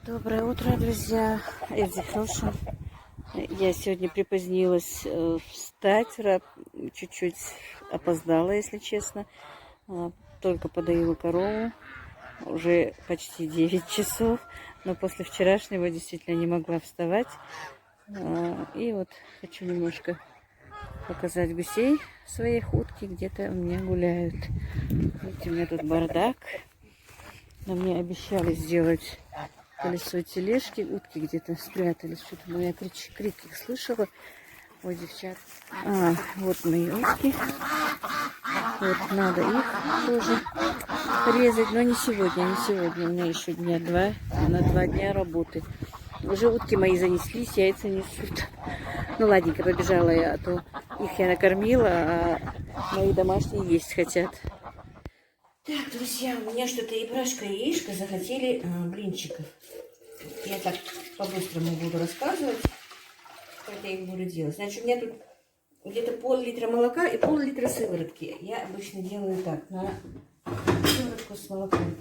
Доброе утро, друзья. Эдди Хелшин. Я сегодня припозднилась встать, чуть-чуть опоздала, если честно. Только подоила корову, уже почти 9 часов, но после вчерашнего действительно не могла вставать. И вот хочу немножко показать гусей своих, утки где-то у меня гуляют. Видите, у меня тут бардак. Но мне обещали сделать колесо тележки. Утки где-то спрятались. Что-то я крики слышала. Ой, девчат. Вот мои утки. Вот надо их тоже резать. Но не сегодня, не сегодня. У меня еще дня два. На 2 дня работы. Уже утки мои занеслись, яйца несут. Ну ладненько, побежала я, а то их я накормила, а мои домашние есть хотят. Так, друзья, у меня что-то и Брашка, и Яишка захотели блинчиков. Я так по-быстрому буду рассказывать, как я их буду делать. Значит, у меня тут где-то пол-литра молока и пол-литра сыворотки. Я обычно делаю так, на сыворотку с молоком.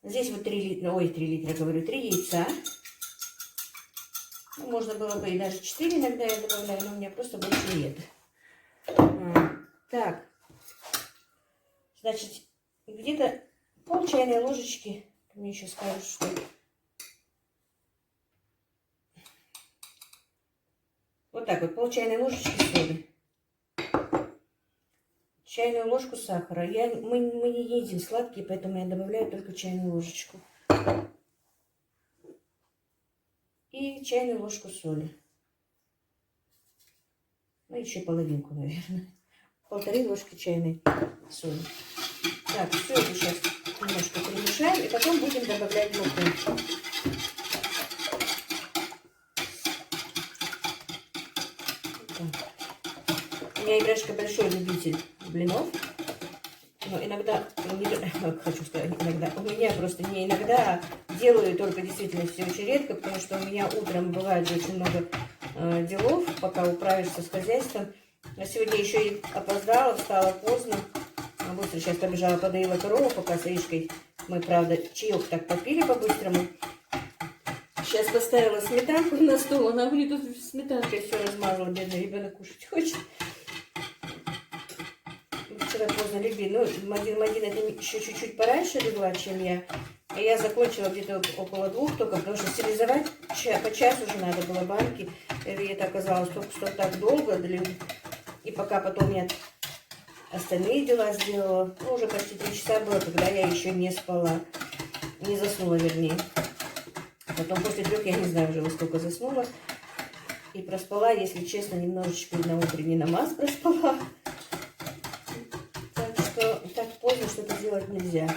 Здесь вот 3 литра, ой, 3 литра, говорю, 3 яйца. Ну, можно было бы и даже 4 иногда я добавляю, но у меня просто больше нет. Так, значит, где-то пол чайной ложечки, мне еще скажут, что... Вот так вот, пол чайной ложечки соды. Чайную ложку сахара. Мы не едим сладкие, поэтому я добавляю только чайную ложечку. И чайную ложку соли. Ну, еще половинку, наверное. 1,5 ложки чайной соли. Так, все это сейчас немножко перемешаем. И потом будем добавлять муку. У меня Играшка большой любитель блинов. Но иногда, хочу сказать, иногда, у меня просто не иногда, делаю только действительно все очень редко, потому что у меня утром бывает же очень много делов, пока управишься с хозяйством. А сегодня еще и опоздала, встала поздно. Быстро сейчас побежала, подоила корову, пока с Яишкой мы, правда, чаек так попили по-быстрому. Сейчас поставила сметанку на стол, она мне тут сметанкой все размазала, бедный ребенок кушать хочет. Вчера поздно легли, ну, Мадина это еще чуть-чуть пораньше легла, чем я. И я закончила где-то около 2 только, потому что стерилизовать по часу уже надо было банки. И это оказалось что так долго. И пока потом я остальные дела сделала, ну, уже почти 3 часа было, когда я еще не спала. Не заснула, вернее. Потом после 3 я не знаю уже во сколько заснула. И проспала, если честно, немножечко на утренний намаз проспала. Так что так поздно что-то делать нельзя.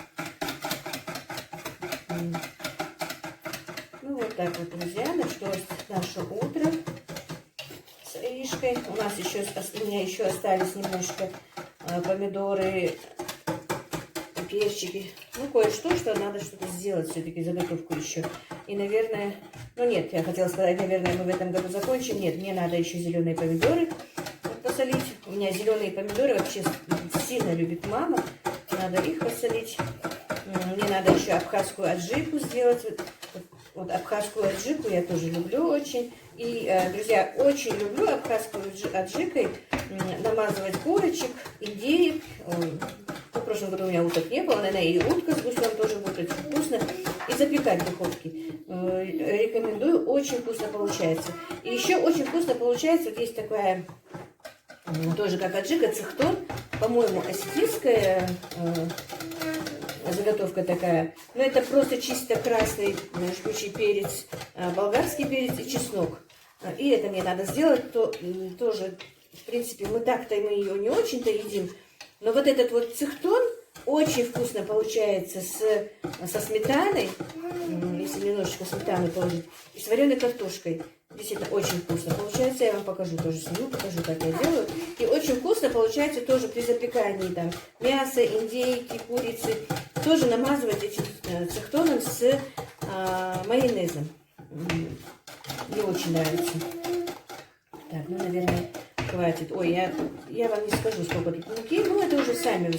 Ну вот так вот, друзья, началось наше утро с Яишкой. У меня еще остались немножко помидоры, перчики. Ну, кое-что, что надо что-то сделать все-таки, заготовку еще. И, наверное, ну нет, я хотела сказать, наверное, мы в этом году закончим. Нет, мне надо еще зеленые помидоры посолить. У меня зеленые помидоры вообще сильно любит мама. Надо их посолить. Мне надо еще абхазскую аджику сделать. Вот абхазскую аджику я тоже люблю очень. И, друзья, очень люблю абхазскую аджикой намазывать курочек, индеек. В прошлом году у меня уток не было, наверное, и утка с гусем тоже будет очень вкусно. И запекать в духовке. Рекомендую, очень вкусно получается. И еще очень вкусно получается, вот есть такая, тоже как аджика, цихтон, по-моему, осетинская заготовка такая. Но это просто чисто красный жгучий перец, болгарский перец и чеснок. И это мне надо сделать, тоже, в принципе, мы ее не очень-то едим. Но вот этот вот цихтон очень вкусно получается со сметаной, если немножечко сметаны положить, и с вареной картошкой. Действительно очень вкусно получается. Я вам покажу тоже, сниму, покажу, как я делаю. И очень вкусно получается тоже при запекании там мяса, индейки, курицы. Тоже намазывать этим цихтоном с майонезом. Мне очень нравится. Так, ну, наверное, хватит. Ой, я вам не скажу, сколько тут муки. Ну, это уже сами.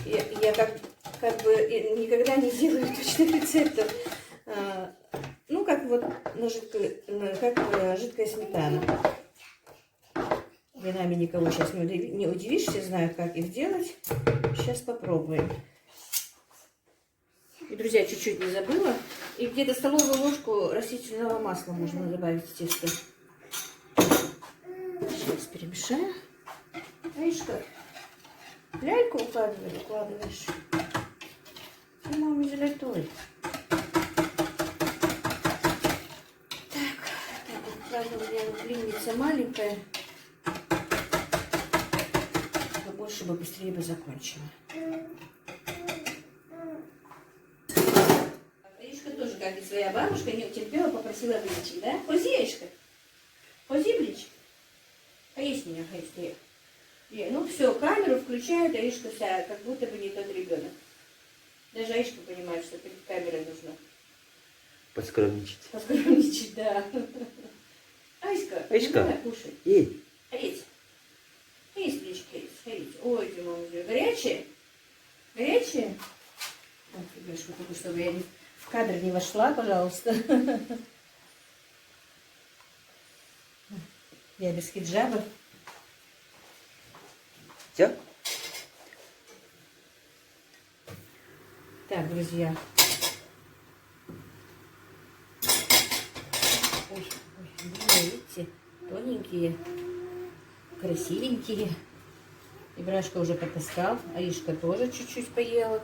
Я как как бы никогда не делаю точных рецептов. Ну, как вот как жидкая сметана. Винами никого сейчас не удивишь, все знают, как их делать. Сейчас попробуем. И, друзья, чуть-чуть не забыла. И где-то столовую ложку растительного масла можно добавить в тесто. Сейчас перемешаем. Видишь как? Ляльку укладываешь. И маме золотой. Так, правда, у меня блинница маленькая. Больше бы быстрее бы закончила. Яишка тоже, как и своя бабушка, не утерпела, попросила блинчик, да? Хози, Яишка. Хози, блинчик. Есть меня, есть. Ну все, камеру включают, Аишка вся, как будто бы не тот ребенок. Даже Аишка понимает, что перед камерой нужно поскромничать. Поскромничать, да. Аишка, давай кушай. Ей. Есть. Есть блинчик, есть. Ой, ты, мама, горячие? Горячие? Так, ребятушка, только чтобы я в кадр не вошла, пожалуйста. Я без хиджаба. Все? Так, друзья. Ой, видите, тоненькие, красивенькие. Ибрашка уже потаскал, Аишка тоже чуть-чуть поела.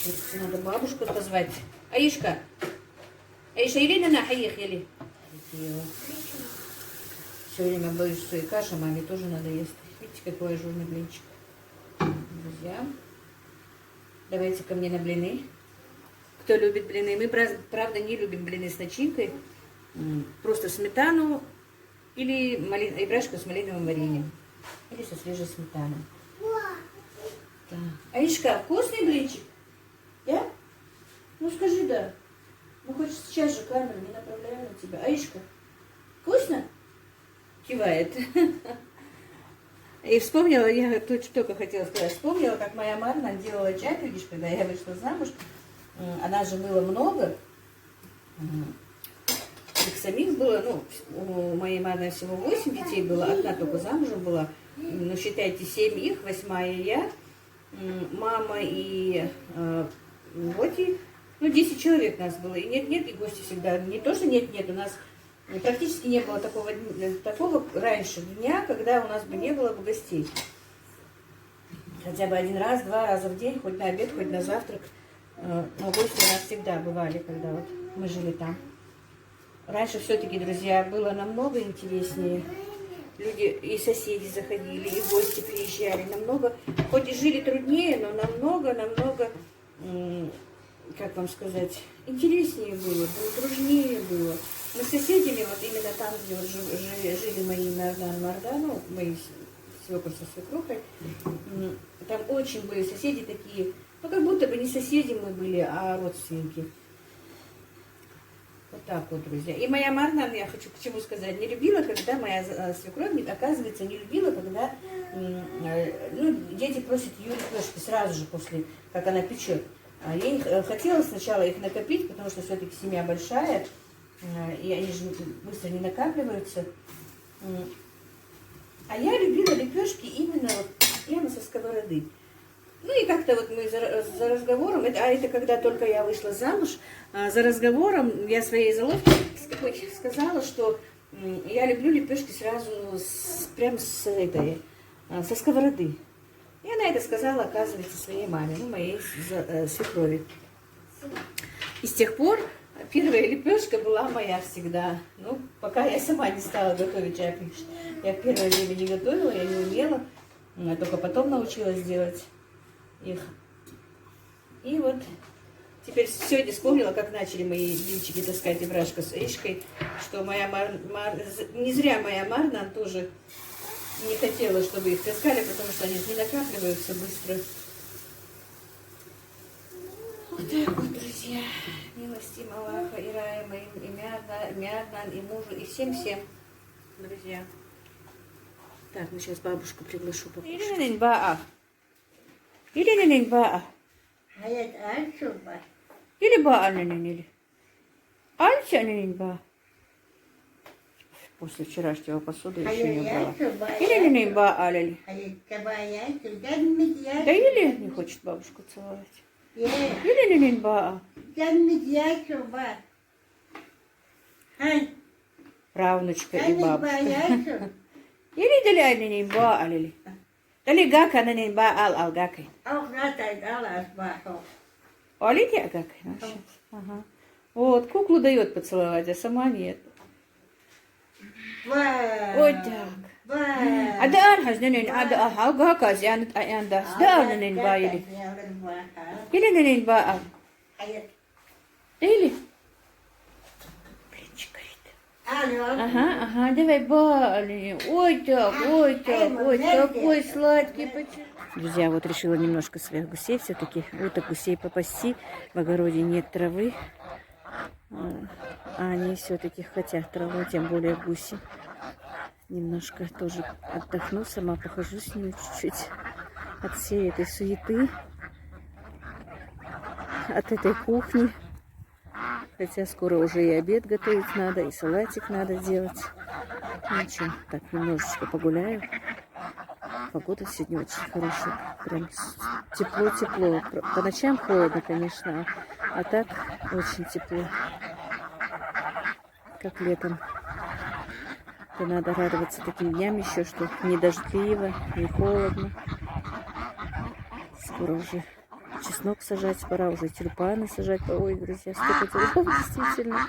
Теперь надо бабушку позвать. Аишка! Аиша, или на хаих, или? Все время боюсь, что и каша маме тоже надо есть. Видите, какой ажурный блинчик. Друзья, давайте ко мне на блины. Кто любит блины? Мы, правда, не любим блины с начинкой. Просто сметану или ибрашку с малиновым вареньем. Или со свежей сметаной. Так. Аишка, вкусный блинчик? Да? Ну скажи да. Ну хоть сейчас же камеру не направляю на тебя. Аишка, вкусно? Кивает. И вспомнила, я тут только хотела сказать, вспомнила, как моя мама делала чай, видишь, когда я вышла замуж. Она же мыла много. Их самих было, ну, у моей мамы всего 8 детей было, одна только замужем была. Ну, считайте, 7 их, 8-я я, мама и вот и, ну, 10 человек нас было. И нет-нет, и гости всегда. Не то, что нет-нет, у нас практически не было такого раньше дня, когда у нас бы не было бы гостей. Хотя бы 1 раз, 2 раза в день, хоть на обед, хоть на завтрак. Но гости у нас всегда бывали, когда вот мы жили там. Раньше все-таки, друзья, было намного интереснее. Люди и соседи заходили, и гости приезжали. Намного, хоть и жили труднее, но намного, как вам сказать, интереснее было, дружнее было. Мы с соседями, вот именно там, где вот жили мои Мардан, ну, мои свекр со свекрухой, там очень были соседи такие, ну, как будто бы не соседи мы были, а родственники. Вот так вот, друзья. И моя Марна, я хочу к чему сказать, не любила, когда моя свекровь, оказывается, не любила, когда ну, дети просят ее лепешки сразу же после, как она печет. Ей хотелось сначала их накопить, потому что все-таки семья большая, и они же быстро не накапливаются. А я любила лепешки именно вот прямо со сковороды. Ну и как-то вот мы за разговором, это когда только я вышла замуж, за разговором я своей заловке сказала, что я люблю лепешки сразу прямо со сковороды. И она это сказала, оказывается, своей маме, ну, моей свекрови. И с тех пор первая лепешка была моя всегда. Ну, пока я сама не стала готовить чай. Я в первое время не готовила, я не умела, только потом научилась делать их. И вот теперь сегодня вспомнила, как начали мои блинчики таскать Ибрашка с Аишкой, что моя не зря моя Марна тоже не хотела, чтобы их таскали, потому что они не накапливаются быстро. Вот так вот, друзья. Милости Аллаха и рая моим, и Мярдан, и мужу, и всем-всем, друзья. Так, мы сейчас бабушку приглашу покушать. Или нинин баа. Hayat Alçoba. Или баа нинин или. Альча нинин баа. После вчерашнего посуды еще не Hayat убрала. Alçoba. Или нинин баа алили. Hayat Kabaya. Gelmedi ya. Да или не хочет бабушку целовать. Ye. Или нинин баа. Gelmedi ya çoba. Hay. Правнучка и Gelmedi бабушка. ya çoba. Или дали нинин баа алили. Дали гака нинин баа ал гакай. Auch ratayt alas baho. Алите гакай наша. Ага. Вот, куклу дает поцеловать, а сама нет. Vay. Ой, так. Vay. Ada arhaz ninin, ada aha gakas yani ayanda. Da ninin baa ili. Или нинин баа. Hayat. Или. Блинчик горит. Alo. Ага, давай балли. Ой, какой сладкий. Друзья, вот решила немножко своих гусей все-таки, уток гусей попасти. В огороде нет травы. А они все-таки хотят траву, тем более гуси. Немножко тоже отдохну, сама похожу с ними чуть-чуть. От всей этой суеты. От этой кухни. Хотя скоро уже и обед готовить надо, и салатик надо делать. Ну ничего, так немножечко погуляю. Погода сегодня очень хорошая. Прям тепло-тепло. По ночам холодно, конечно, а так очень тепло. Как летом. То надо радоваться таким дням еще, что не дождливо, не холодно. Скоро уже чеснок сажать пора, уже тюльпаны сажать. Ой, друзья, столько тюльпанов действительно.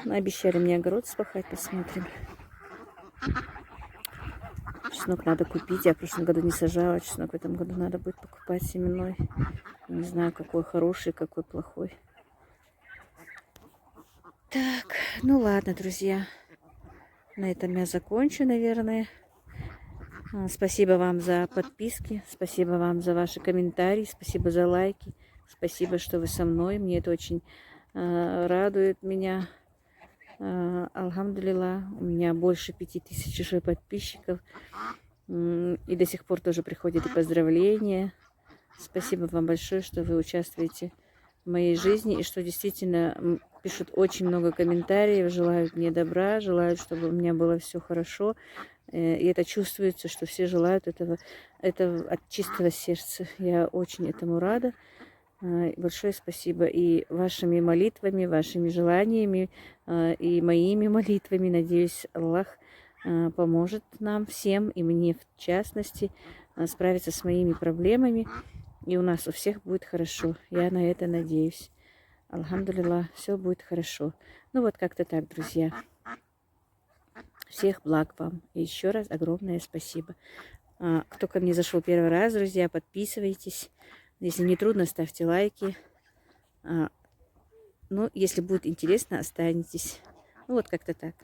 Обещали мне огород спахать, посмотрим. Чеснок надо купить. Я в прошлом году не сажала чеснок. В этом году надо будет покупать семенной. Не знаю, какой хороший, какой плохой. Так, ну ладно, друзья. На этом я закончу, наверное. Спасибо вам за подписки. Спасибо вам за ваши комментарии. Спасибо за лайки. Спасибо, что вы со мной. Мне это очень радует меня. Алхамдулилла, у меня больше 5000 уже подписчиков. И до сих пор тоже приходят и поздравления. Спасибо вам большое, что вы участвуете в моей жизни. И что действительно пишут очень много комментариев, желают мне добра, желают, чтобы у меня было все хорошо. И это чувствуется, что все желают этого от чистого сердца. Я очень этому рада. Большое спасибо и вашими молитвами, вашими желаниями, и моими молитвами. Надеюсь, Аллах поможет нам всем, и мне в частности, справиться с моими проблемами. И у нас у всех будет хорошо. Я на это надеюсь. Алхамдулилlah, все будет хорошо. Ну вот как-то так, друзья. Всех благ вам. И еще раз огромное спасибо. Кто ко мне зашел первый раз, друзья, подписывайтесь. Если не трудно, ставьте лайки. Ну, если будет интересно, останетесь. Ну, вот как-то так.